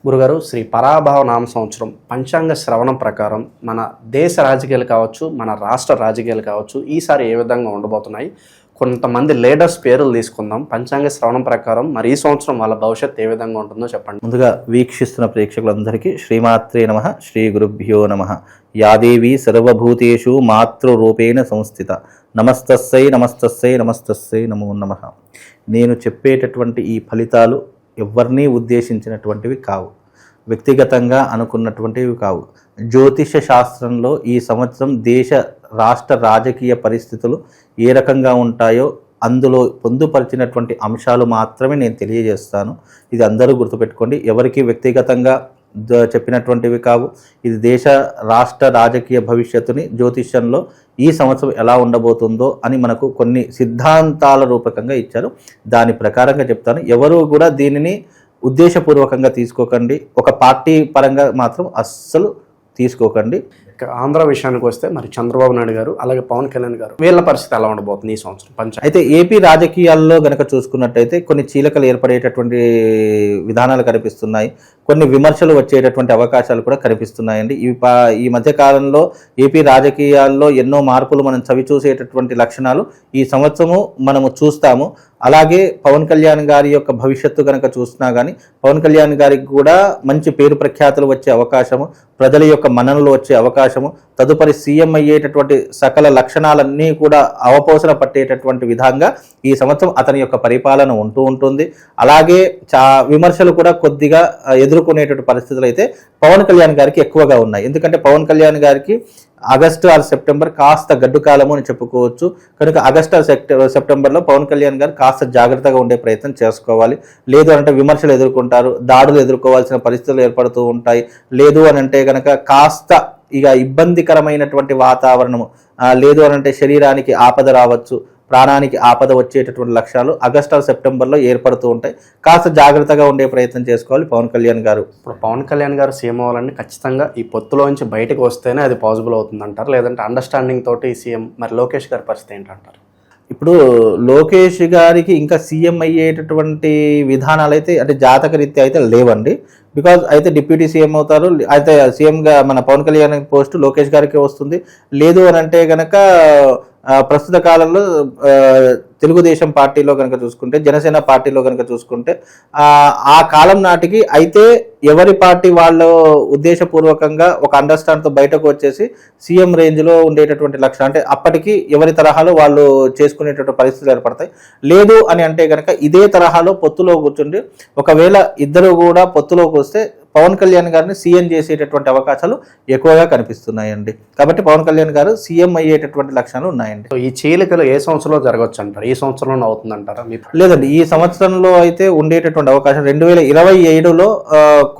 గురుగారు శ్రీ పరాభవ నామ సంవత్సరం పంచాంగ శ్రవణం ప్రకారం మన దేశ రాజకీయాలు కావచ్చు, మన రాష్ట్ర రాజకీయాలు కావచ్చు, ఈసారి ఏ విధంగా ఉండబోతున్నాయి? కొంతమంది లీడర్స్ పేర్లు తీసుకుందాం. పంచాంగ శ్రవణం ప్రకారం మరి ఈ సంవత్సరం వాళ్ళ భవిష్యత్తు ఏ విధంగా ఉంటుందో చెప్పండి. ముందుగా వీక్షిస్తున్న ప్రేక్షకులందరికీ శ్రీమాత్రే నమః, శ్రీ గురుభ్యో నమః. యాదేవి సర్వభూతేషు మాతృరూపేణ సంస్థిత. నమస్తస్సై నమస్తస్సై నమస్తస్సై నమో నమః. నేను చెప్పేటటువంటి ఈ ఫలితాలు ఎవరినీ ఉద్దేశించినటువంటివి కావు, వ్యక్తిగతంగా అనుకున్నటువంటివి కావు. జ్యోతిష శాస్త్రంలో ఈ సంవత్సరం దేశ రాష్ట్ర రాజకీయ పరిస్థితులు ఏ రకంగా ఉంటాయో అందులో పొందుపరిచినటువంటి అంశాలు మాత్రమే నేను తెలియజేస్తాను. ఇది అందరూ గుర్తుపెట్టుకోండి. ఎవరికి వ్యక్తిగతంగా చెప్పినటువంటివి కావు. ఇది దేశ రాష్ట్ర రాజకీయ భవిష్యత్తుని జ్యోతిష్యంలో ఈ సంవత్సరం ఎలా ఉండబోతుందో అని మనకు కొన్ని సిద్ధాంతాల రూపకంగా ఇచ్చారు. దాని ప్రకారంగా చెప్తాను. ఎవరు కూడా దీనిని ఉద్దేశపూర్వకంగా తీసుకోకండి. ఒక పార్టీ పరంగా మాత్రం అస్సలు తీసుకోకండి. ఆంధ్ర విషయానికి వస్తే మరి చంద్రబాబు నాయుడు గారు అలాగే పవన్ కళ్యాణ్ గారు వీళ్ళ పరిస్థితి ఎలా ఉండబోతుంది ఈ సంవత్సరం పంచాయతీ? అయితే ఏపీ రాజకీయాల్లో గనక చూసుకున్నట్టయితే కొన్ని చీలకలు ఏర్పడేటటువంటి విధానాలు కనిపిస్తున్నాయి. కొన్ని విమర్శలు వచ్చేటటువంటి అవకాశాలు కూడా కనిపిస్తున్నాయండి. ఈ మధ్య కాలంలో ఏపీ రాజకీయాల్లో ఎన్నో మార్పులు మనం చవి చూసేటటువంటి లక్షణాలు ఈ సంవత్సరము మనము చూస్తాము. అలాగే పవన్ కళ్యాణ్ గారి యొక్క భవిష్యత్తు కనుక చూసినా కానీ పవన్ కళ్యాణ్ గారికి కూడా మంచి పేరు ప్రఖ్యాతులు వచ్చే అవకాశము, ప్రజల యొక్క మన్ననలు వచ్చే అవకాశము, తదుపరి సీఎం అయ్యేటటువంటి సకల లక్షణాలన్నీ కూడా అవపోసన పట్టేటటువంటి విధంగా ఈ సంవత్సరం అతని యొక్క పరిపాలన ఉంటూ ఉంటుంది. అలాగే విమర్శలు కూడా కొద్దిగా ఎదుర్కొనేటువంటి పరిస్థితులు అయితే పవన్ కళ్యాణ్ గారికి ఎక్కువగా ఉన్నాయి. ఎందుకంటే పవన్ కళ్యాణ్ గారికి ఆగస్టు ఆర్ సెప్టెంబర్ కాస్త గడ్డు కాలము అని చెప్పుకోవచ్చు. కనుక ఆగస్టు ఆర్ సెప్టెంబర్లో పవన్ కళ్యాణ్ గారు కాస్త జాగ్రత్తగా ఉండే ప్రయత్నం చేసుకోవాలి. లేదు అంటే విమర్శలు ఎదుర్కొంటారు, దాడులు ఎదుర్కోవాల్సిన పరిస్థితులు ఏర్పడుతూ ఉంటాయి. లేదు అని అంటే కనుక కాస్త ఇక ఇబ్బందికరమైనటువంటి వాతావరణము, లేదు అని అంటే శరీరానికి ఆపద రావచ్చు, ప్రాణానికి ఆపద వచ్చేటటువంటి లక్ష్యాలు ఆగస్టు ఆర్ సెప్టెంబర్లో ఏర్పడుతూ ఉంటాయి. కాస్త జాగ్రత్తగా ఉండే ప్రయత్నం చేసుకోవాలి పవన్ కళ్యాణ్ గారు. ఇప్పుడు పవన్ కళ్యాణ్ గారు సీఎం అవ్వాలంటే ఖచ్చితంగా ఈ పొత్తులోంచి బయటకు వస్తేనే అది పాసిబుల్ అవుతుంది అంటారు, లేదంటే అండర్స్టాండింగ్ తోటి సీఎం? మరి లోకేష్ గారి పరిస్థితి ఏంటంటారు? ఇప్పుడు లోకేష్ గారికి ఇంకా సీఎం అయ్యేటటువంటి విధానాలు అయితే అంటే జాతకరీత్యా అయితే లేవండి. బికాజ్ అయితే డిప్యూటీ సీఎం అవుతారు, అయితే సీఎంగా మన పవన్ కళ్యాణ్ పోస్ట్ లోకేష్ గారికి వస్తుంది. లేదు అని అంటే కనుక ప్రస్తుత కాలంలో తెలుగుదేశం పార్టీలో కనుక చూసుకుంటే, జనసేన పార్టీలో కనుక చూసుకుంటే ఆ కాలం నాటికి అయితే ఎవరి పార్టీ వాళ్ళు ఉద్దేశపూర్వకంగా ఒక అండర్స్టాండ్తో బయటకు వచ్చేసి సీఎం రేంజ్లో ఉండేటటువంటి లక్ష్యం, అంటే అప్పటికి ఎవరి తరహాలో వాళ్ళు చేసుకునేటటువంటి పరిస్థితులు ఏర్పడతాయి. లేదు అని అంటే కనుక ఇదే తరహాలో పొత్తులో కూర్చుండి ఒకవేళ ఇద్దరు కూడా పొత్తులోకి వస్తే పవన్ కళ్యాణ్ గారిని సీఎం చేసేటటువంటి అవకాశాలు ఎక్కువగా కనిపిస్తున్నాయండి. కాబట్టి పవన్ కళ్యాణ్ గారు సీఎం అయ్యేటటువంటి లక్షణాలు ఉన్నాయండి. ఈ చీలికలు ఏ సంవత్సరంలో జరగవచ్చు అంటారు? ఈ సంవత్సరంలో అవుతుందంటారా? లేదండి, ఈ సంవత్సరంలో అయితే ఉండేటటువంటి అవకాశం 2027లో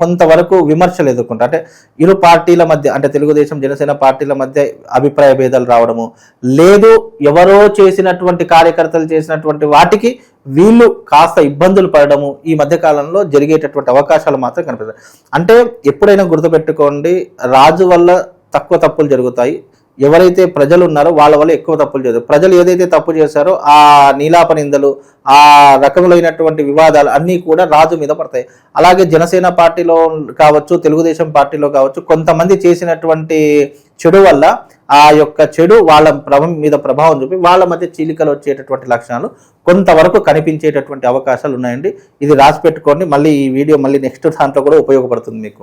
కొంతవరకు విమర్శలు ఎదుర్కొంటారు. అంటే ఇరు పార్టీల మధ్య, అంటే తెలుగుదేశం జనసేన పార్టీల మధ్య అభిప్రాయ భేదాలు రావడము, లేదు ఎవరో చేసినటువంటి కార్యకర్తలు చేసినటువంటి వాటికి వీళ్ళు కాస్త ఇబ్బందులు పడడము ఈ మధ్య కాలంలో జరిగేటటువంటి అవకాశాలు మాత్రం కనిపిస్తాయి. అంటే ఎప్పుడైనా గుర్తుపెట్టుకోండి, రాజు వల్ల తక్కువ తప్పులు జరుగుతాయి, ఎవరైతే ప్రజలు ఉన్నారో వాళ్ళ వల్ల ఎక్కువ తప్పులు జరుగుతాయి. ప్రజలు ఏదైతే తప్పు చేశారో ఆ నీలాప నిందలు, ఆ రకములైనటువంటి వివాదాలు అన్నీ కూడా రాజు మీద పడతాయి. అలాగే జనసేన పార్టీలో కావచ్చు, తెలుగుదేశం పార్టీలో కావచ్చు, కొంతమంది చేసినటువంటి చెడు వల్ల ఆ యొక్క చెడు వాళ్ళ మీద ప్రభావం చూపి వాళ్ళ మధ్య చీలికలు వచ్చేటటువంటి లక్షణాలు కొంతవరకు కనిపించేటటువంటి అవకాశాలు ఉన్నాయండి. ఇది రాసి పెట్టుకోండి. మళ్ళీ ఈ వీడియో మళ్ళీ నెక్స్ట్ దాంట్లో కూడా ఉపయోగపడుతుంది మీకు.